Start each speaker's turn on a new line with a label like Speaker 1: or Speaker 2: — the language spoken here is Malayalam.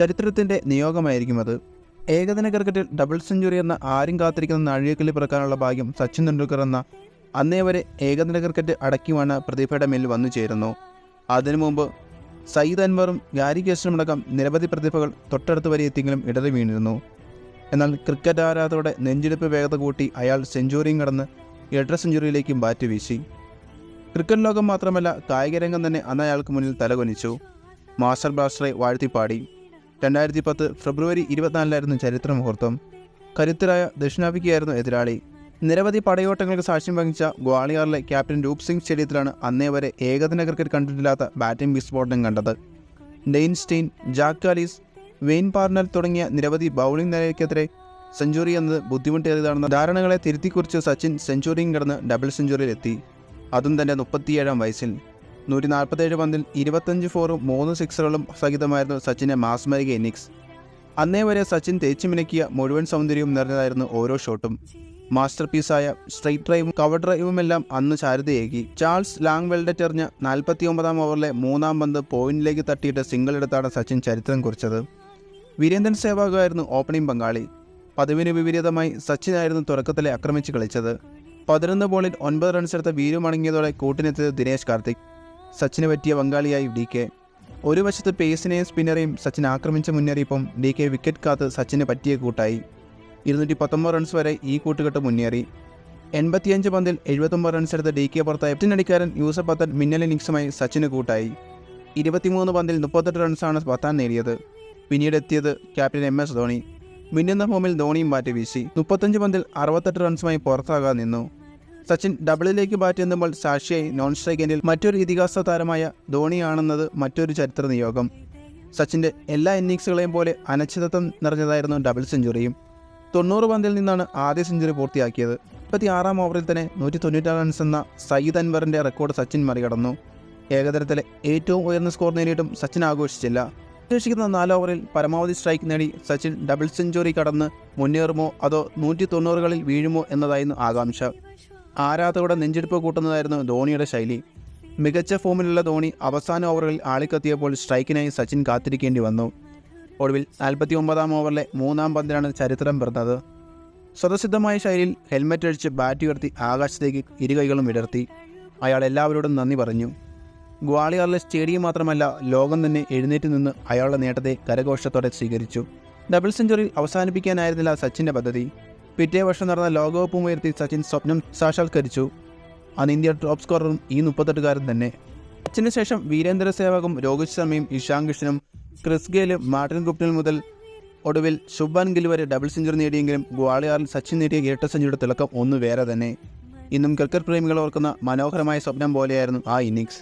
Speaker 1: ചരിത്രത്തിൻ്റെ നിയോഗമായിരിക്കും അത്. ഏകദിന ക്രിക്കറ്റിൽ ഡബിൾ സെഞ്ചുറി എന്ന ആരും കാത്തിരിക്കുന്ന നാഴികക്കല്ല് പിറക്കാനുള്ള ഭാഗ്യം സച്ചിൻ തെണ്ടുൽക്കർ എന്ന അന്നേ വരെ ഏകദിന ക്രിക്കറ്റ് അടക്കിയാണ് പ്രതിഭയുടെ മേൽ വന്നു ചേരുന്നു. അതിനു മുമ്പ് സയ്യിദ് അൻവറും ഗാരി കേസ്റ്ററുമടക്കം നിരവധി പ്രതിഭകൾ തൊട്ടടുത്ത് വരെ എത്തിയെങ്കിലും ഇടറി വീണിരുന്നു. എന്നാൽ ക്രിക്കറ്റ് ആരാധകരുടെ നെഞ്ചിടിപ്പ് വേഗത കൂട്ടി അയാൾ സെഞ്ചുറിയും കടന്ന് 8 സെഞ്ചുറിയിലേക്കും ബാറ്റ് വീശി. ക്രിക്കറ്റ് ലോകം മാത്രമല്ല കായികരംഗം തന്നെ അന്ന് അയാൾക്ക് മുന്നിൽ തലകുനിച്ചു. മാസ്റ്റർ ബ്ലാസ്റ്ററെ വാഴ്ത്തിപ്പാടി. 2010 ഫെബ്രുവരി 24 ചരിത്ര മുഹൂർത്തം. കരുത്തരായ ദക്ഷിണാഫ്രിക്കയായിരുന്നു എതിരാളി. നിരവധി പടയോട്ടങ്ങൾക്ക് സാക്ഷ്യം വഹിച്ച ഗ്വാളിയാറിലെ ക്യാപ്റ്റൻ രൂപ് സിംഗ് സ്റ്റേഡിയത്തിലാണ് അന്നേ വരെ ഏകദിന ക്രിക്കറ്റ് കണ്ടിട്ടില്ലാത്ത ബാറ്റിംഗ് വിസ്ഫോടനം കണ്ടത്. Dale Steyn, Jacques Kallis, Wayne Parnell തുടങ്ങിയ നിരവധി ബൗളിംഗ് നിരയ്ക്കെതിരെ സെഞ്ചുറി എന്നത് ബുദ്ധിമുട്ടേറിയതാണെന്ന ധാരണകളെ തിരുത്തിക്കുറിച്ച് സച്ചിൻ സെഞ്ചുറിയും കടന്ന് ഡബിൾ സെഞ്ചുറിയിലെത്തി. അതും തൻ്റെ 37-ാം വയസ്സിൽ. 147 പന്തിൽ 25 ഫോറും 3 സിക്സറുകളും സഹിതമായിരുന്നു സച്ചിൻ്റെ മാസ്മരിക ഇന്നിങ്സ്. അന്നേ വരെ സച്ചിൻ തേച്ചുമിനക്കിയ മുഴുവൻ സൗന്ദര്യവും നിറഞ്ഞതായിരുന്നു ഓരോ ഷോട്ടും. മാസ്റ്റർ പീസായ സ്ട്രൈറ്റ് ഡ്രൈവും കവർ ഡ്രൈവുമെല്ലാം അന്ന് ചാരുതയേകി. ചാൾസ് ലാംഗ്വെൽഡറ്റ് എറിഞ്ഞ 49-ാം ഓവറിലെ 3-ാം പന്ത് പോയിന്റിലേക്ക് തട്ടിയിട്ട് സിംഗിൾ എടുത്താണ് സച്ചിൻ ചരിത്രം കുറിച്ചത്. വീരേന്ദ്രൻ സേവാഗായിരുന്നു ഓപ്പണിംഗ് പങ്കാളി. പതിവിന് വിപരീതമായി സച്ചിനായിരുന്നു തുടക്കത്തിലെ ആക്രമിച്ച് കളിച്ചത്. 11 ബോളിൽ 9 റൺസ് എടുത്ത വീരു മടങ്ങിയതോടെ കൂട്ടിനെത്തിയത് ദിനേശ് കാർത്തിക്. സച്ചിന് പറ്റിയ പങ്കാളിയായി DK. ഒരു വശത്ത് പേസിനെയും സ്പിന്നറെയും സച്ചിൻ ആക്രമിച്ച് മുന്നേറിയപ്പം DK വിക്കറ്റ് കാത്ത് സച്ചിന് പറ്റിയ കൂട്ടായി. 219 റൺസ് വരെ ഈ കൂട്ടുകെട്ട് മുന്നേറി. 85 പന്തിൽ 79 റൺസ് എടുത്ത് DK പുറത്തായ അടിക്കാരൻ യൂസഫ് പത്താൻ മിന്നൽ ഇന്നിങ്സുമായി സച്ചിന് കൂട്ടായി. 23 പന്തിൽ 38 റൺസാണ് പത്താൻ നേടിയത്. പിന്നീട് എത്തിയത് ക്യാപ്റ്റൻ MS ധോണി. മിന്നുന്ന ഫോമിൽ ധോണിയും ബാറ്റ് വീശി. 35 പന്തിൽ 68 റൺസുമായി പുറത്താകാൻ നിന്നു. സച്ചിൻ ഡബിളിലേക്ക് ബാറ്റ് ചെയ്യുമ്പോൾ സാക്ഷിയായി നോൺ സ്ട്രൈക്ക് എൻഡിൽ മറ്റൊരു ഇതിഹാസ താരമായ ധോണിയാണെന്നത് മറ്റൊരു ചരിത്ര നിയോഗം. സച്ചിൻ്റെ എല്ലാ ഇന്നിങ്സുകളെയും പോലെ അനിശ്ചിതത്വം നിറഞ്ഞതായിരുന്നു ഡബിൾ സെഞ്ചുറിയും. 90 പന്തിൽ നിന്നാണ് ആദ്യ സെഞ്ചുറി പൂർത്തിയാക്കിയത്. 36-ാം ഓവറിൽ തന്നെ 196 റൺസ് എന്ന സയ്യിദ് അൻവറിൻ്റെ റെക്കോർഡ് സച്ചിൻ മറികടന്നു. ഏകദിനത്തിലെ ഏറ്റവും ഉയർന്ന സ്കോർ നേടിയിട്ടും സച്ചിൻ ആഘോഷിച്ചില്ല. ശേഷിക്കുന്ന 4 ഓവറിൽ പരമാവധി സ്ട്രൈക്ക് നേടി സച്ചിൻ ഡബിൾ സെഞ്ചുറി കടന്ന് മുന്നേറുമോ അതോ 190-കളിൽ വീഴുമോ എന്നതായിരുന്നു ആകാംക്ഷ. ആരാധകരുടെ നെഞ്ചെടുപ്പ് കൂട്ടുന്നതായിരുന്നു ധോണിയുടെ ശൈലി. മികച്ച ഫോമിലുള്ള ധോണി അവസാന ഓവറുകളിൽ ആളിക്കത്തിയപ്പോൾ സ്ട്രൈക്കിനായി സച്ചിൻ കാത്തിരിക്കേണ്ടി വന്നു. ഒടുവിൽ 49-ാം ഓവറിലെ 3-ാം പന്തിലാണ് ചരിത്രം പിറന്നത്. സ്വതസിദ്ധമായ ശൈലിയിൽ ഹെൽമെറ്റ് അടിച്ച് ബാറ്റ് ഉയർത്തി ആകാശത്തേക്ക് ഇരുകൈകളും വിടർത്തി അയാൾ എല്ലാവരോടും നന്ദി പറഞ്ഞു. ഗ്വാളിയാറിലെ സ്റ്റേഡിയം മാത്രമല്ല ലോകം തന്നെ എഴുന്നേറ്റ് നിന്ന് അയാളുടെ നേട്ടത്തെ കരഘോഷത്തോടെ സ്വീകരിച്ചു. ഡബിൾ സെഞ്ചുറി അവസാനിപ്പിക്കാനായിരുന്നില്ല സച്ചിൻ്റെ പദ്ധതി. പിറ്റേ വർഷം നടന്ന ലോകകപ്പും ഉയർത്തി സച്ചിൻ സ്വപ്നം സാക്ഷാത്കരിച്ചു. അന്ന് ഇന്ത്യ ടോപ്പ് സ്കോററും ഈ 38-കാരൻ തന്നെ. സച്ചിന് ശേഷം വീരേന്ദ്ര സേവാഗും രോഹിത് ശർമ്മയും ഇഷാൻ കിഷനും ക്രിസ് ഗെയിലും മാർട്ടിൻ ഗുപ്റ്റിൽ മുതൽ ഒടുവിൽ ശുഭ്മാൻ ഗിൽ വരെ ഡബിൾ സെഞ്ചുറി നേടിയെങ്കിലും ഗ്വാളിയാറിൽ സച്ചിൻ നേടിയ ഇരട്ട സെഞ്ചുറിയുടെ തിളക്കം ഒന്ന് വേറെ തന്നെ. ഇന്നും ക്രിക്കറ്റ് പ്രേമികൾ ഓർക്കുന്ന മനോഹരമായ സ്വപ്നം പോലെയായിരുന്നു ആ ഇന്നിങ്സ്.